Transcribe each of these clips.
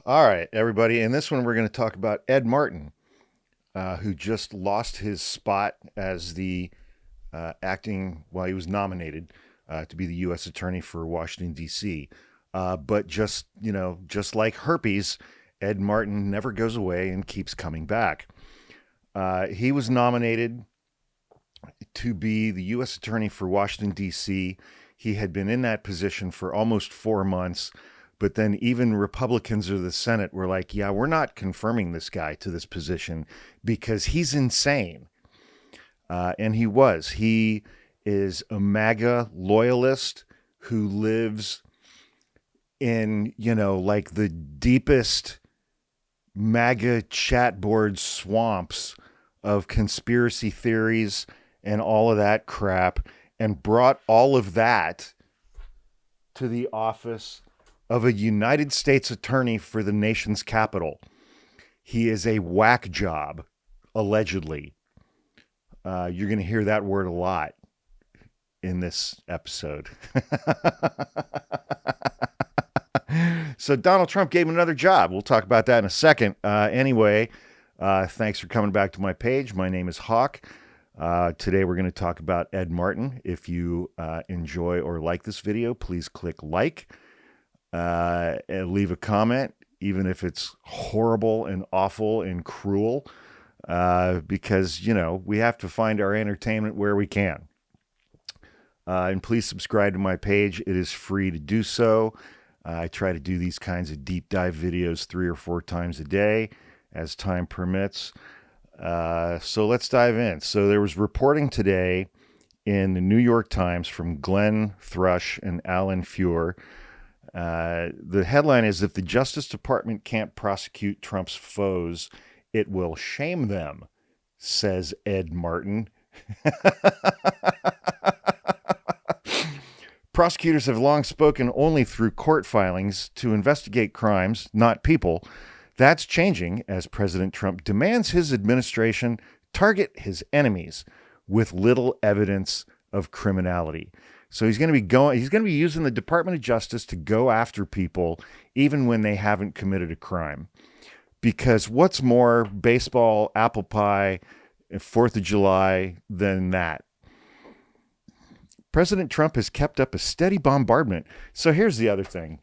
All right, everybody. In this one, we're going to talk about Ed Martin, who just lost his spot as the he was nominated to be the U.S. Attorney for Washington, D.C. But just like herpes, Ed Martin never goes away and keeps coming back. He was nominated to be the U.S. Attorney for Washington, D.C. He had been in that position for almost 4 months. But then even Republicans of the Senate were like, yeah, we're not confirming this guy to this position because he's insane. And he was. He is a MAGA loyalist who lives in, like the deepest MAGA chatboard swamps of conspiracy theories and all of that crap, and brought all of that to the office of a United States attorney for the nation's capital. He is a whack job, allegedly. You're going to hear that word a lot in this episode. So Donald Trump gave him another job. We'll talk about that in a second. Anyway, thanks for coming back to my page. My name is Hawk. Today we're going to talk about Ed Martin. If you enjoy or like this video, please click like. And leave a comment, even if it's horrible and awful and cruel, because, we have to find our entertainment where we can. And please subscribe to my page. It is free to do so. I try to do these kinds of deep dive videos 3 or 4 times a day as time permits. So let's dive in. So there was reporting today in the New York Times from Glenn Thrush and Alan Feuer. The headline is, if the Justice Department can't prosecute Trump's foes, it will shame them, says Ed Martin. Prosecutors have long spoken only through court filings to investigate crimes, not people. That's changing as President Trump demands his administration target his enemies with little evidence of criminality. So he's going to be using the Department of Justice to go after people even when they haven't committed a crime. Because what's more baseball, apple pie, and 4th of July than that? President Trump has kept up a steady bombardment. So here's the other thing.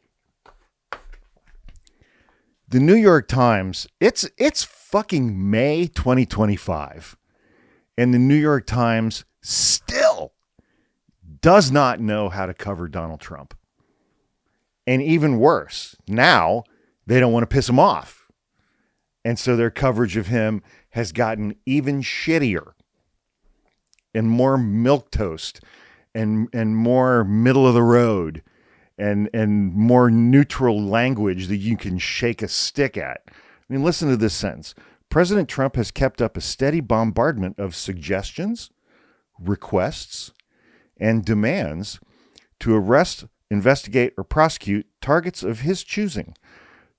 The New York Times, it's fucking May 2025. And the New York Times still does not know how to cover Donald Trump. And even worse, now they don't want to piss him off. And so their coverage of him has gotten even shittier and more milquetoast and more middle of the road and more neutral language that you can shake a stick at. I mean, listen to this sentence. President Trump has kept up a steady bombardment of suggestions, requests, and demands to arrest, investigate, or prosecute targets of his choosing.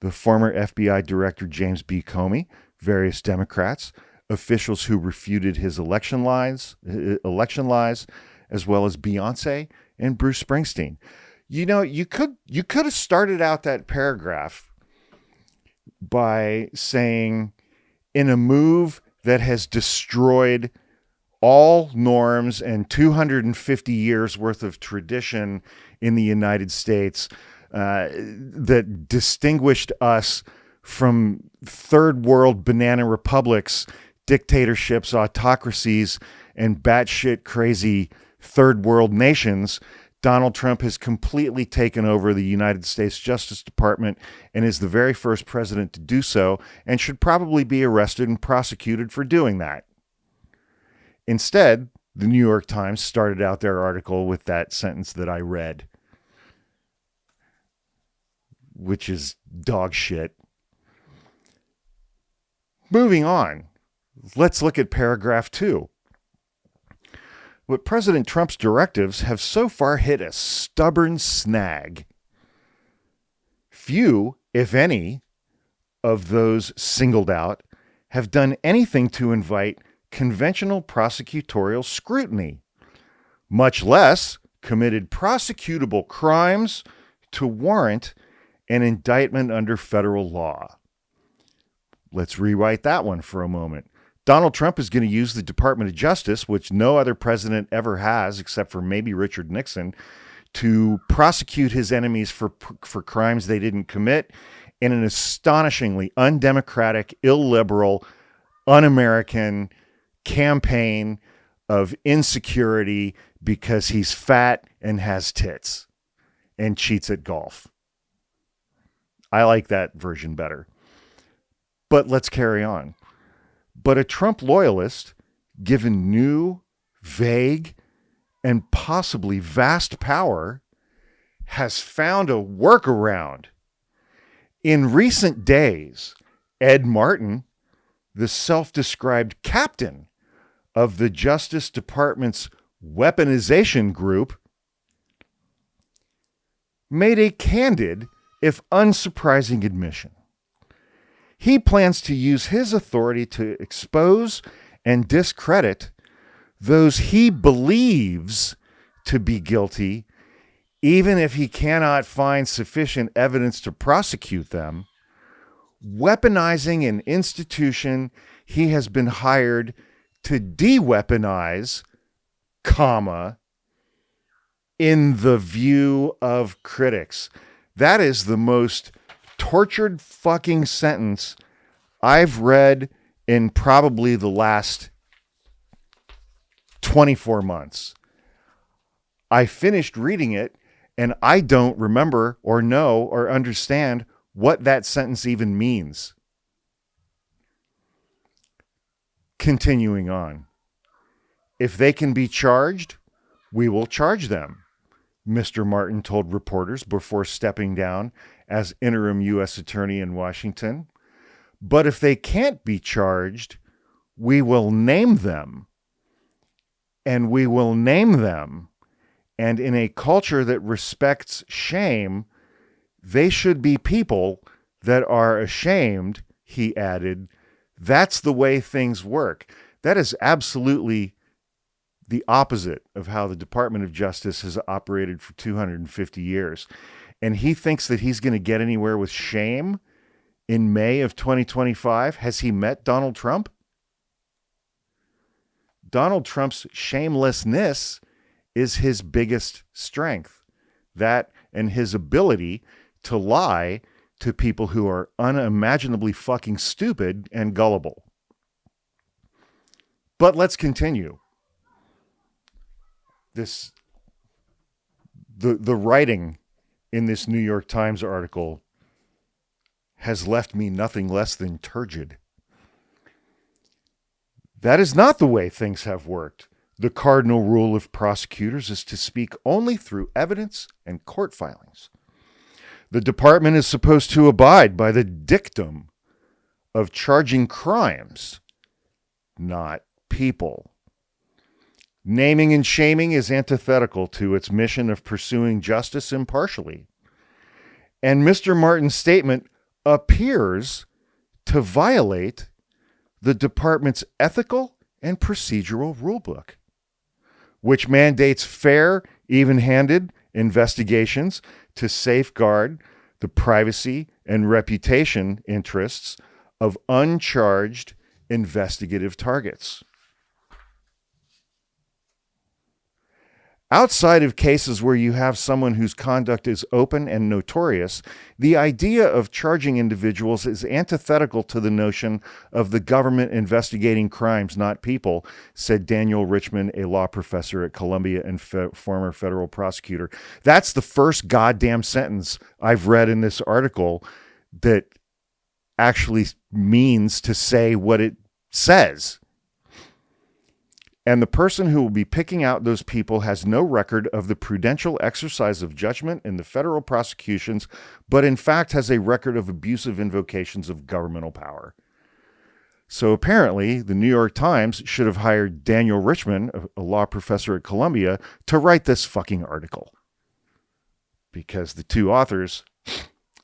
The former FBI Director James B. Comey, various Democrats, officials who refuted his election lies, as well as Beyonce and Bruce Springsteen. You could have started out that paragraph by saying, in a move that has destroyed all norms and 250 years worth of tradition in the United States, that distinguished us from third world banana republics, dictatorships, autocracies, and batshit crazy third world nations. Donald Trump has completely taken over the United States Justice Department and is the very first president to do so, and should probably be arrested and prosecuted for doing that. Instead, the New York Times started out their article with that sentence that I read, which is dog shit. Moving on, let's look at paragraph 2. But President Trump's directives have so far hit a stubborn snag. Few, if any, of those singled out have done anything to invite conventional prosecutorial scrutiny, much less committed prosecutable crimes to warrant an indictment under federal law. Let's rewrite that one for a moment. Donald Trump is going to use the Department of Justice, which no other president ever has, except for maybe Richard Nixon, to prosecute his enemies for crimes they didn't commit in an astonishingly undemocratic, illiberal, un-American campaign of insecurity because he's fat and has tits and cheats at golf. I like that version better. But let's carry on. But a Trump loyalist, given new, vague, and possibly vast power, has found a workaround. In recent days, Ed Martin, the self-described captain of the Justice Department's weaponization group, made a candid, if unsurprising, admission. He plans to use his authority to expose and discredit those he believes to be guilty, even if he cannot find sufficient evidence to prosecute them, weaponizing an institution he has been hired to de-weaponize, in the view of critics. That is the most tortured fucking sentence I've read in probably the last 24 months. I finished reading it and I don't remember or know or understand what that sentence even means. Continuing on. If they can be charged, we will charge them, Mr. Martin told reporters before stepping down as interim U.S. Attorney in Washington. But if they can't be charged, we will name them. And we will name them. And in a culture that respects shame, they should be people that are ashamed, he added. That's the way things work. That is absolutely the opposite of how the Department of Justice has operated for 250 years. And he thinks that he's going to get anywhere with shame in May of 2025. Has he met Donald Trump? Donald Trump's shamelessness is his biggest strength. That and his ability to lie to people who are unimaginably fucking stupid and gullible. But let's continue. The writing in this New York Times article has left me nothing less than turgid. That is not the way things have worked. The cardinal rule of prosecutors is to speak only through evidence and court filings. The department is supposed to abide by the dictum of charging crimes, not people. Naming and shaming is antithetical to its mission of pursuing justice impartially. And Mr. Martin's statement appears to violate the department's ethical and procedural rulebook, which mandates fair, even-handed investigations to safeguard the privacy and reputation interests of uncharged investigative targets. Outside of cases where you have someone whose conduct is open and notorious, the idea of charging individuals is antithetical to the notion of the government investigating crimes, not people, said Daniel Richman, a law professor at Columbia and former federal prosecutor. That's the first goddamn sentence I've read in this article that actually means to say what it says. And the person who will be picking out those people has no record of the prudential exercise of judgment in the federal prosecutions, but in fact has a record of abusive invocations of governmental power. So apparently, the New York Times should have hired Daniel Richman, a law professor at Columbia, to write this fucking article. Because the two authors,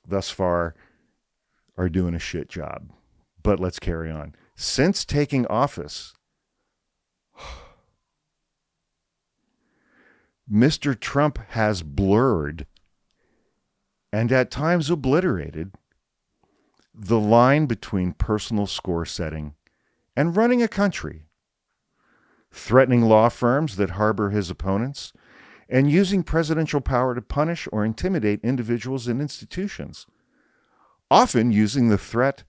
thus far, are doing a shit job. But let's carry on. Since taking office, Mr. Trump has blurred and at times obliterated the line between personal score setting and running a country, threatening law firms that harbor his opponents, and using presidential power to punish or intimidate individuals and institutions, often using the threat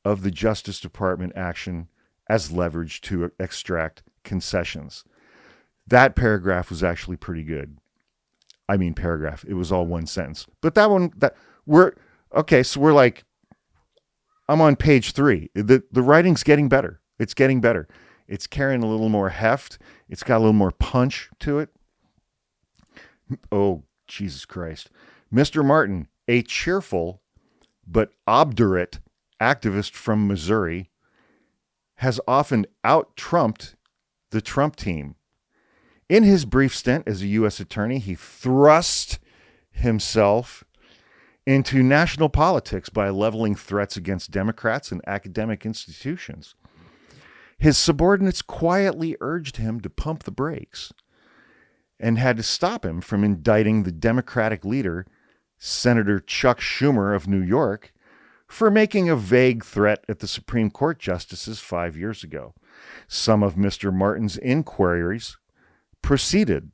of the Justice Department action as leverage to extract concessions. That paragraph was actually pretty good. I mean, paragraph. It was all one sentence. But that one, so we're like, I'm on page 3. The writing's getting better. It's getting better. It's carrying a little more heft. It's got a little more punch to it. Oh, Jesus Christ. Mr. Martin, a cheerful but obdurate activist from Missouri, has often out-Trumped the Trump team. In his brief stint as a U.S. attorney, he thrust himself into national politics by leveling threats against Democrats and academic institutions. His subordinates quietly urged him to pump the brakes and had to stop him from indicting the Democratic leader, Senator Chuck Schumer of New York, for making a vague threat at the Supreme Court justices 5 years ago. Some of Mr. Martin's inquiries proceeded.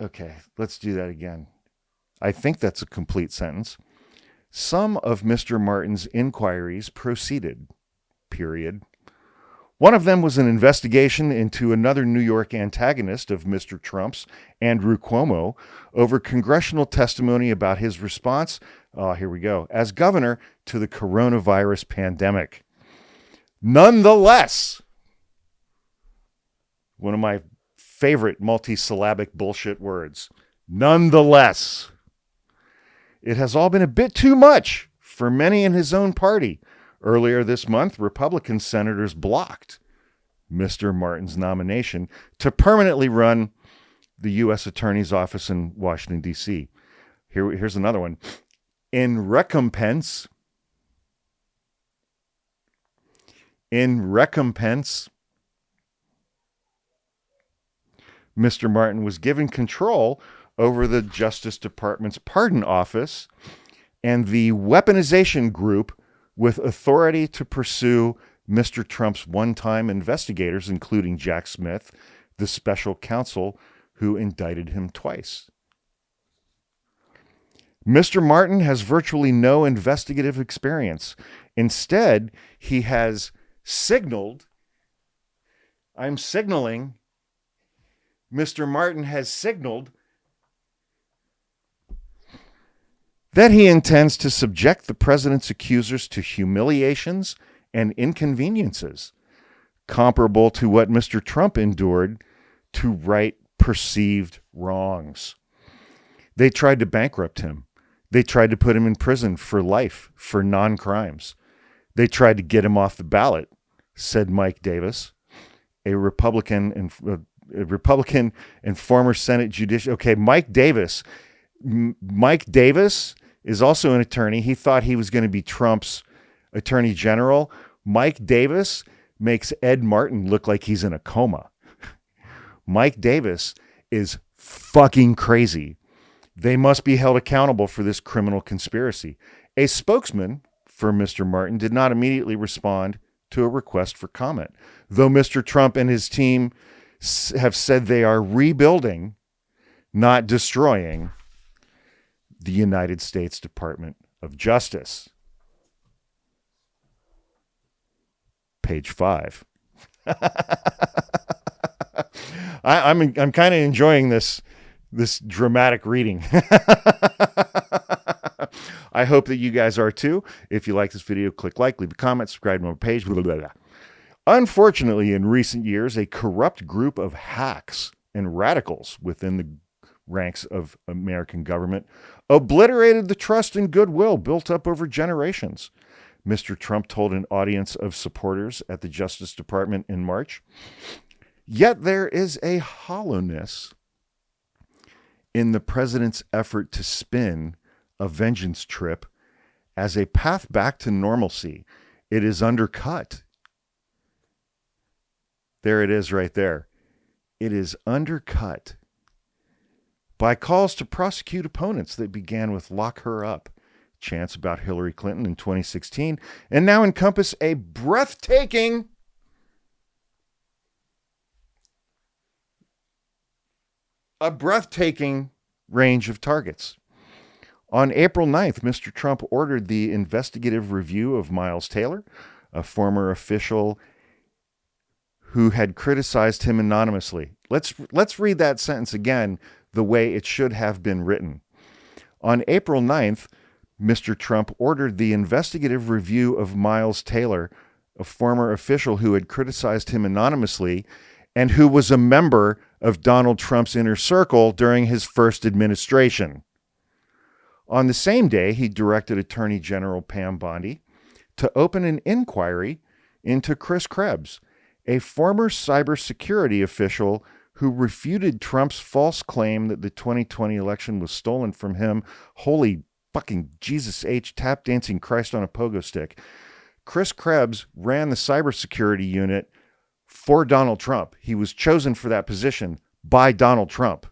Okay, let's do that again. I think that's a complete sentence. Some of Mr. Martin's inquiries proceeded, period. One of them was an investigation into another New York antagonist of Mr. Trump's, Andrew Cuomo, over congressional testimony about his response, here we go, as governor to the coronavirus pandemic. Nonetheless, one of my favorite multisyllabic bullshit words, nonetheless, it has all been a bit too much for many in his own party. Earlier this month, Republican senators blocked Mr. Martin's nomination to permanently run the U.S. Attorney's Office in Washington, D.C. Here's another one. In recompense, Mr. Martin was given control over the Justice Department's Pardon Office and the Weaponization Group with authority to pursue Mr. Trump's one-time investigators, including Jack Smith, the special counsel who indicted him twice. Mr. Martin has virtually no investigative experience. Instead, he has signaled, Mr. Martin has signaled that he intends to subject the president's accusers to humiliations and inconveniences comparable to what Mr. Trump endured to right perceived wrongs. They tried to bankrupt him. They tried to put him in prison for life for non-crimes. They tried to get him off the ballot, said Mike Davis, a Republican and former Senate judicial. Okay, Mike Davis is also an attorney. He thought he was going to be Trump's attorney general. Mike Davis makes Ed Martin look like he's in a coma. Mike Davis is fucking crazy. They must be held accountable for this criminal conspiracy. A spokesman for Mr. Martin did not immediately respond to a request for comment, though Mr. Trump and his team have said they are rebuilding, not destroying, the United States Department of Justice. Page 5. I'm kind of enjoying this dramatic reading. I hope that you guys are too. If you like this video, click like, leave a comment, subscribe to my page. Blah, blah, blah. Unfortunately, in recent years, a corrupt group of hacks and radicals within the ranks of American government obliterated the trust and goodwill built up over generations. Mr. Trump told an audience of supporters at the Justice Department in March. Yet there is a hollowness in the president's effort to spin a vengeance trip as a path back to normalcy. It is undercut There it is right there. It is undercut by calls to prosecute opponents that began with lock her up chants about Hillary Clinton in 2016 and now encompass a breathtaking range of targets. On April 9th, Mr. Trump ordered the investigative review of Miles Taylor, a former official who had criticized him anonymously. Let's read that sentence again the way it should have been written. On April 9th, Mr. Trump ordered the investigative review of Miles Taylor, a former official who had criticized him anonymously and who was a member of Donald Trump's inner circle during his first administration. On the same day, he directed Attorney General Pam Bondi to open an inquiry into Chris Krebs, a former cybersecurity official who refuted Trump's false claim that the 2020 election was stolen from him. Holy fucking Jesus H. tap dancing Christ on a pogo stick. Chris Krebs ran the cybersecurity unit for Donald Trump. He was chosen for that position by Donald Trump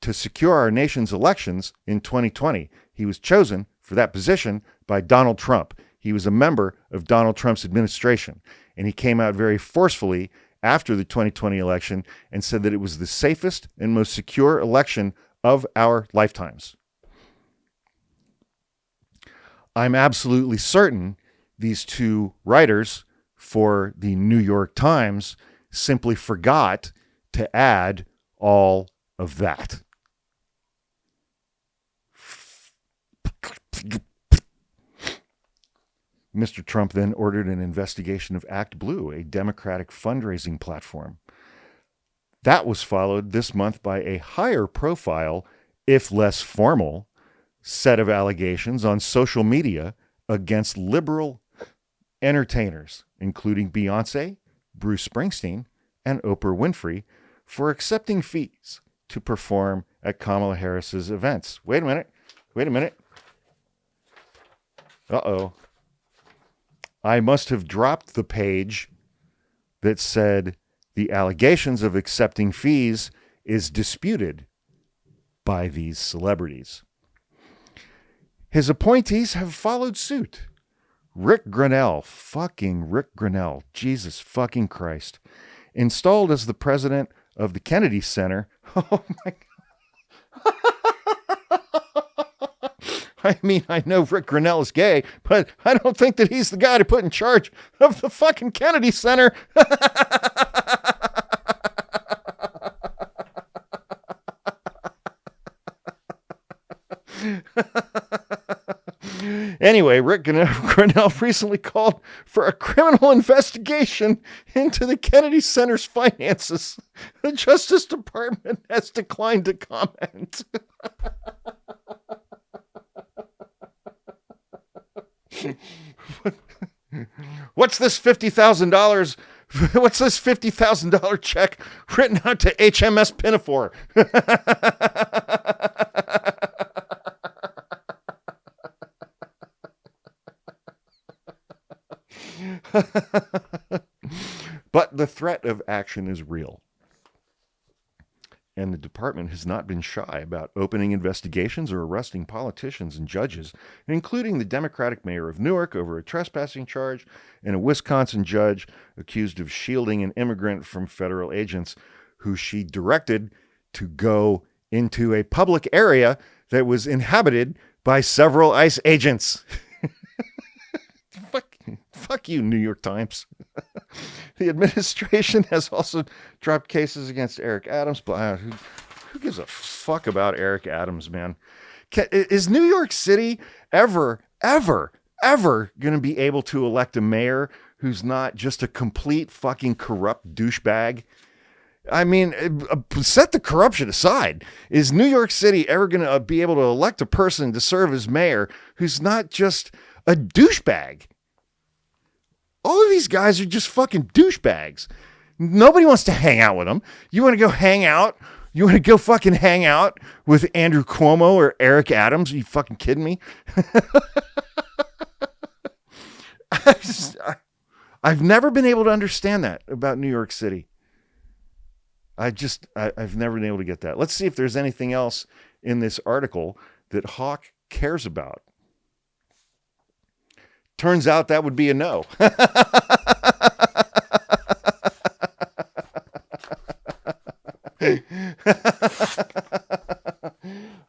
to secure our nation's elections in 2020. He was chosen for that position by Donald Trump. He was a member of Donald Trump's administration, and he came out very forcefully after the 2020 election and said that it was the safest and most secure election of our lifetimes. I'm absolutely certain these two writers for the New York Times simply forgot to add all of that. Mr. Trump then ordered an investigation of Act Blue, a Democratic fundraising platform. That was followed this month by a higher profile, if less formal, set of allegations on social media against liberal entertainers, including Beyonce, Bruce Springsteen, and Oprah Winfrey, for accepting fees to perform at Kamala Harris's events. Wait a minute. Uh-oh. I must have dropped the page that said the allegations of accepting fees is disputed by these celebrities. His appointees have followed suit. Rick Grenell, Jesus fucking Christ, installed as the president of the Kennedy Center. Oh my God. I mean, I know Rick Grenell is gay, but I don't think that he's the guy to put in charge of the fucking Kennedy Center. Anyway, Rick Grenell recently called for a criminal investigation into the Kennedy Center's finances. The Justice Department has declined to comment. What's this $50,000? What's this $50,000 check written out to HMS Pinafore? But the threat of action is real. And the department has not been shy about opening investigations or arresting politicians and judges, including the Democratic mayor of Newark over a trespassing charge and a Wisconsin judge accused of shielding an immigrant from federal agents who she directed to go into a public area that was inhabited by several ICE agents. Fuck you, New York Times. The administration has also dropped cases against Eric Adams, but who gives a fuck about Eric Adams, man? Is New York City ever going to be able to elect a mayor who's not just a complete fucking corrupt douchebag? I mean, set the corruption aside. Is New York City ever going to be able to elect a person to serve as mayor who's not just a douchebag? All of these guys are just fucking douchebags. Nobody wants to hang out with them. You want to go hang out? You want to go fucking hang out with Andrew Cuomo or Eric Adams? Are you fucking kidding me? I've never been able to understand that about New York City. I've never been able to get that. Let's see if there's anything else in this article that Hawk cares about. Turns out that would be a no.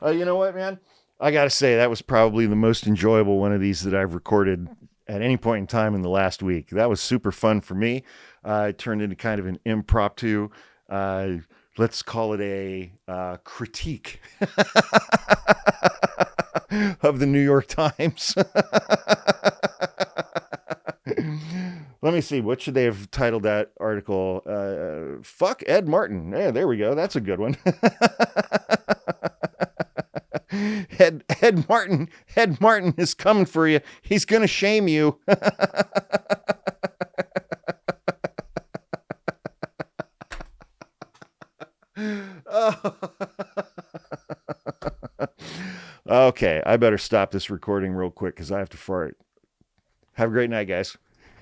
You know what, man? I got to say, that was probably the most enjoyable one of these that I've recorded at any point in time in the last week. That was super fun for me. It turned into kind of an impromptu, let's call it a critique of the New York Times. Let me see. What should they have titled that article? Fuck Ed Martin. Yeah, there we go. That's a good one. Ed Martin is coming for you. He's going to shame you. Okay, I better stop this recording real quick because I have to fart. Have a great night, guys.